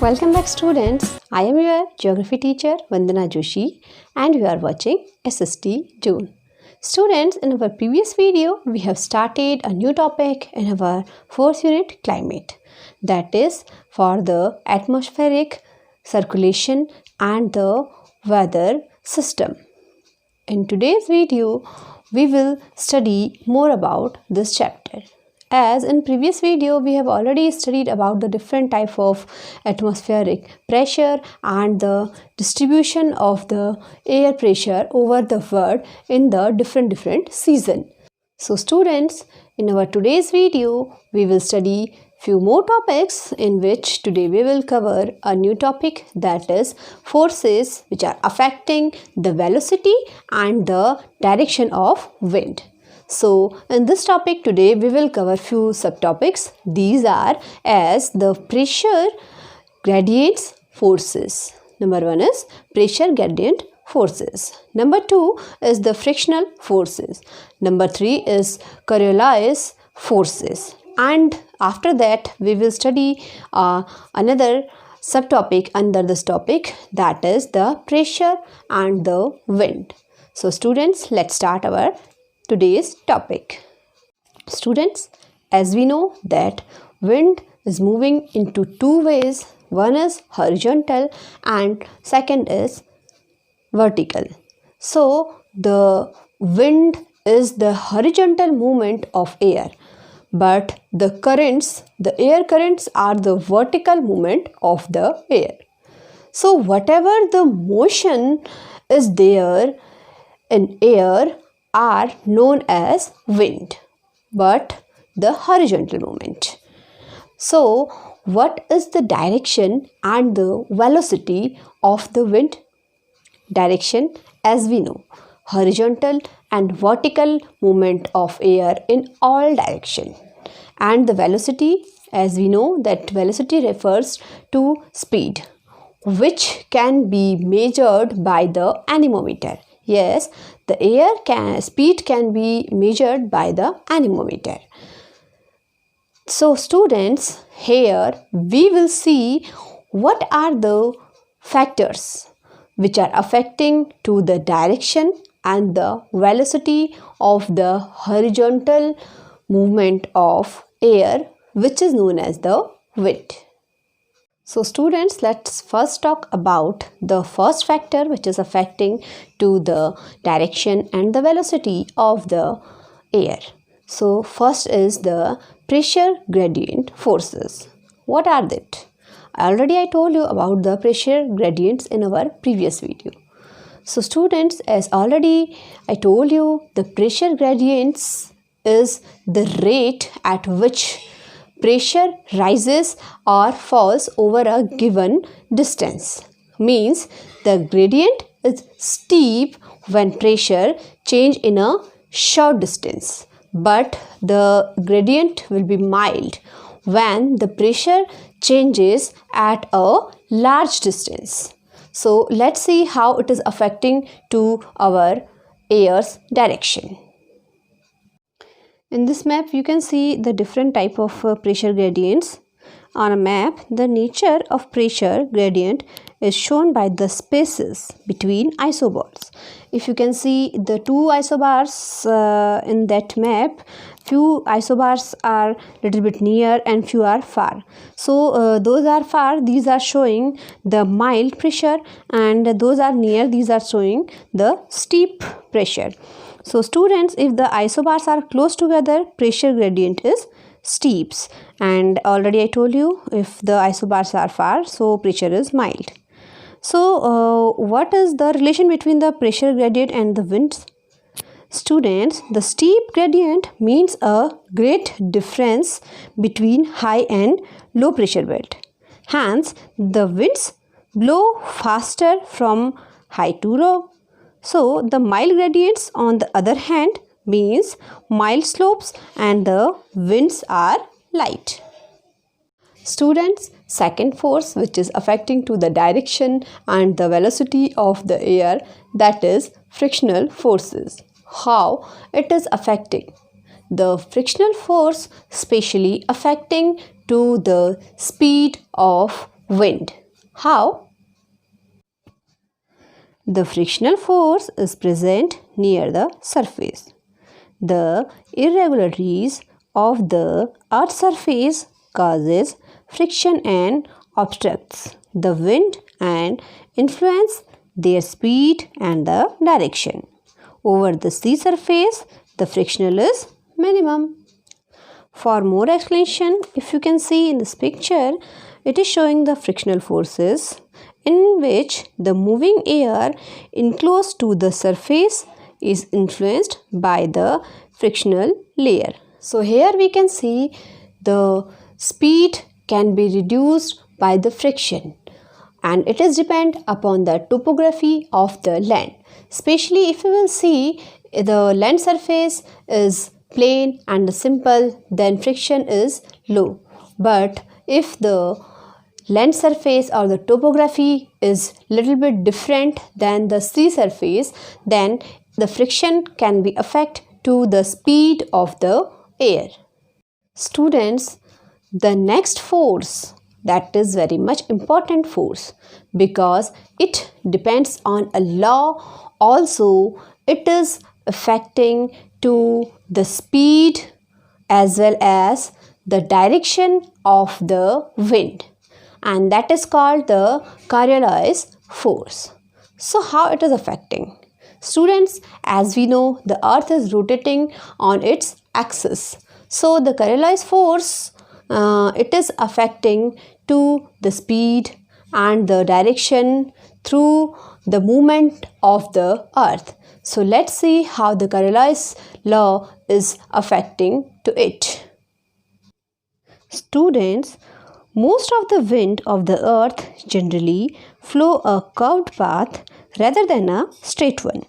Welcome back students. I am your geography teacher Vandana Joshi and you are watching SST June. Students, in our previous video we have started a new topic in our 4th unit climate, that is for the atmospheric circulation and the weather system. In today's video we will study more about this chapter. As in previous video we have already studied about the different type of atmospheric pressure and the distribution of the air pressure over the world in the different season. So students, in our today's video we will study few more topics, in which today we will cover a new topic, that is forces which are affecting the velocity and the direction of wind. So in this topic today we will cover few subtopics. These are as the pressure gradients forces. Number 1 is pressure gradient forces. Number 2 is the frictional forces. Number 3 is Coriolis forces. And after that we will study another subtopic under this topic, that is the pressure and the wind. So students, let's start our today's topic. Students, as we know that wind is moving into two ways. One is horizontal and second is vertical. So the wind is the horizontal movement of air, but the air currents are the vertical movement of the air. So whatever the motion is there in air are known as wind, but the horizontal movement. So what is the direction and the velocity of the wind? Direction, as we know, horizontal and vertical movement of air in all direction. And the velocity, as we know, that velocity refers to speed, which can be measured by the anemometer. Yes, the speed can be measured by the anemometer. So students, here we will see what are the factors which are affecting to the direction and the velocity of the horizontal movement of air, which is known as the wind. So students, let's first talk about the first factor which is affecting to the direction and the velocity of the air. So first is the pressure gradient forces. What are they? Already I told you about the pressure gradients in our previous video. So students, as already I told you, the pressure gradients is the rate at which pressure rises or falls over a given distance. Means the gradient is steep when pressure change in a short distance, but the gradient will be mild when the pressure changes at a large distance. So let's see how it is affecting to our air's direction. In this map you can see the different type of pressure gradients. On a map, the nature of pressure gradient is shown by the spaces between isobars. If you can see the two isobars in that map, few isobars are little bit near and few are far. So those are far, these are showing the mild pressure, and those are near, these are showing the steep pressure. So students, if the isobars are close together, pressure gradient is steep, and already I told you if the isobars are far, so pressure is mild. So what is the relation between the pressure gradient and the winds? Students, the steep gradient means a great difference between high and low pressure belt. Hence, the winds blow faster from high to low. So the mild gradients on the other hand means mild slopes and the winds are light. Students, second force which is affecting to the direction and the velocity of the air, that is frictional forces. How it is affecting? The frictional force specially affecting to the speed of wind. How? The frictional force is present near the surface. The irregularities of the earth's surface causes friction and obstructs the wind and influence their speed and the direction. Over the sea surface, the frictional is minimum. For more explanation, if you can see in this picture, it is showing the frictional forces in which the moving air enclosed to the surface is influenced by the frictional layer. So here we can see the speed can be reduced by the friction, and it is depend upon the topography of the land. Especially if you will see the land surface is plain and simple, then friction is low. But if the land surface or the topography is little bit different than the sea surface, then the friction can be affect to the speed of the air. Students, the next force, that is very much important force because it depends on a law. Also, it is affecting to the speed as well as the direction of the wind, and that is called the Coriolis force. So how it is affecting? Students, as we know, the earth is rotating on its axis. So the Coriolis force it is affecting to the speed and the direction through the movement of the earth. So let's see how the Coriolis law is affecting to it. Students, most of the wind of the earth generally flow a curved path rather than a straight one.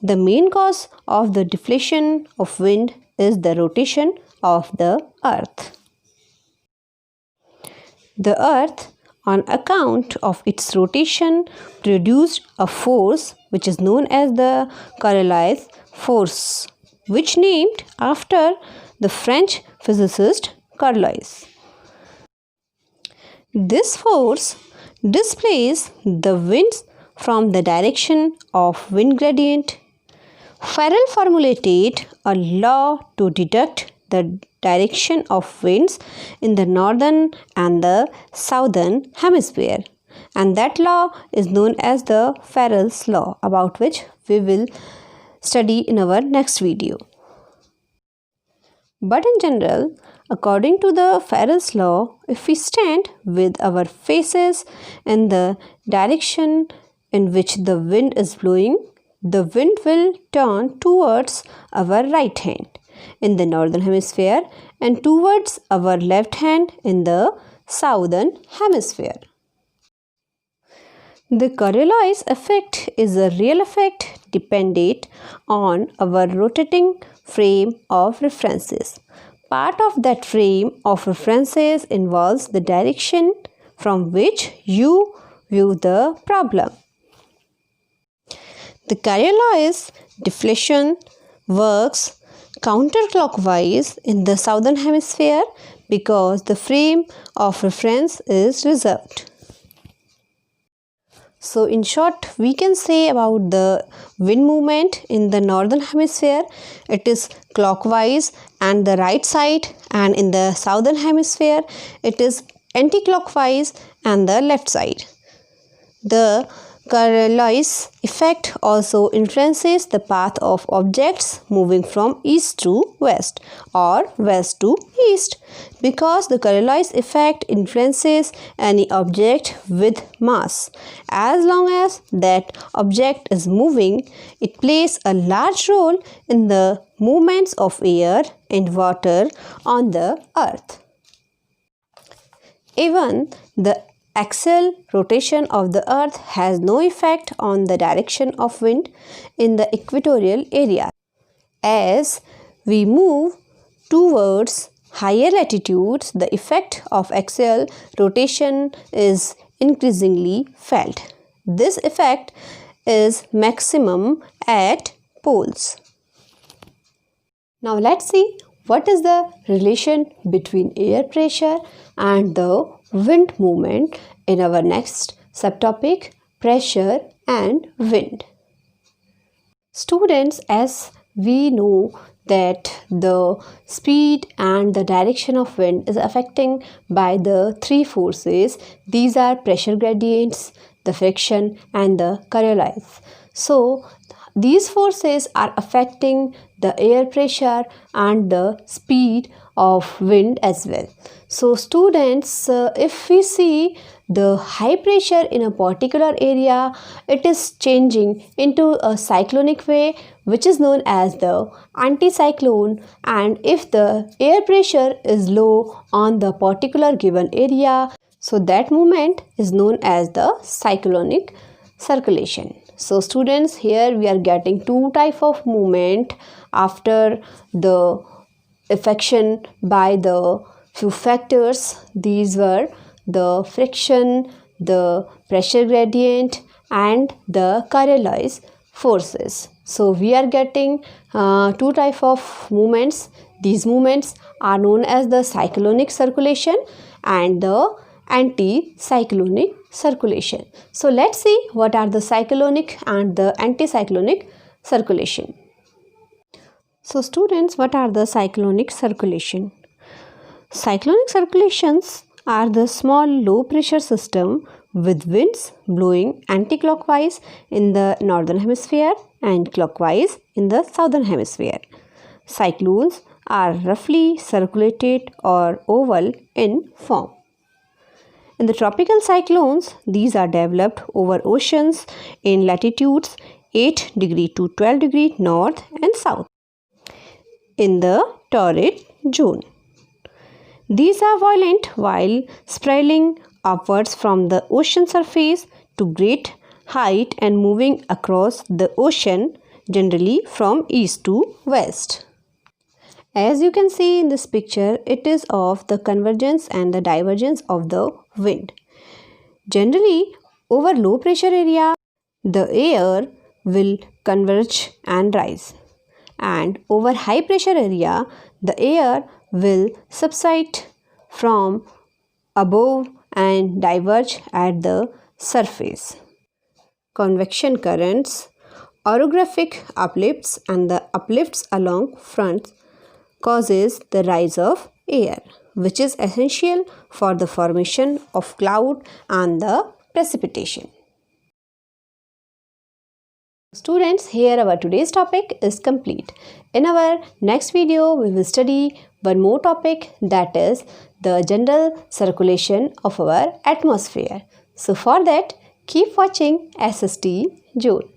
The main cause of the deflection of wind is the rotation of the earth. The earth, on account of its rotation, produced a force which is known as the Coriolis force, which named after the French physicist Coriolis. This force displaces the winds from the direction of wind gradient. Ferrel formulated a law to deduct the direction of winds in the northern and the southern hemisphere, and that law is known as the Ferrel's law, about which we will study in our next video. But in general, according to the Ferrel's law, if we stand with our faces in the direction in which the wind is blowing, the wind will turn towards our right hand in the northern hemisphere and towards our left hand in the southern hemisphere. The Coriolis effect is a real effect dependent on our rotating frame of references. Part of that frame of references involves the direction from which you view the problem. The Coriolis deflection works counterclockwise in the southern hemisphere because the frame of reference is reserved. So in short, we can say about the wind movement in the northern hemisphere, it is clockwise and the right side, and in the southern hemisphere it is anti-clockwise and the left side. The Coriolis effect also influences the path of objects moving from east to west or west to east, because the Coriolis effect influences any object with mass. As long as that object is moving, it plays a large role in the movements of air and water on the earth. Even the axial rotation of the earth has no effect on the direction of wind in the equatorial area. As we move towards higher latitudes, the effect of axial rotation is increasingly felt. This effect is maximum at poles. Now let's see what is the relation between air pressure and the wind movement in our next subtopic, pressure and wind. Students, as we know that the speed and the direction of wind is affecting by the three forces. These are pressure gradients, the friction and the Coriolis. So these forces are affecting the air pressure and the speed of wind as well. So students, if we see the high pressure in a particular area, it is changing into a cyclonic way, which is known as the anticyclone, and if the air pressure is low on the particular given area, so that movement is known as the cyclonic circulation. So students, here we are getting two type of movement after the affection by the few factors. These were the friction, the pressure gradient and the Coriolis forces. So we are getting two type of movements. These movements are known as the cyclonic circulation and the anticyclonic circulation. So let's see what are the cyclonic and the anticyclonic circulation. So students, what are the cyclonic circulation? Cyclonic circulations are the small low pressure system with winds blowing anti-clockwise in the northern hemisphere and clockwise in the southern hemisphere. Cyclones are roughly circulated or oval in form. In the tropical cyclones, these are developed over oceans in latitudes 8 degree to 12 degree north and south in the torrid zone. These are violent while spiraling upwards from the ocean surface to great height and moving across the ocean, generally from east to west. As you can see in this picture, it is of the convergence and the divergence of the wind. Generally, over low pressure area, the air will converge and rise, and over high pressure area, the air will subside from above and diverge at the surface. Convection currents, orographic uplifts and the uplifts along fronts causes the rise of air, which is essential for the formation of cloud and the precipitation. Students, here our today's topic is complete. In our next video, we will study one more topic, that is the general circulation of our atmosphere. So for that, keep watching SST June.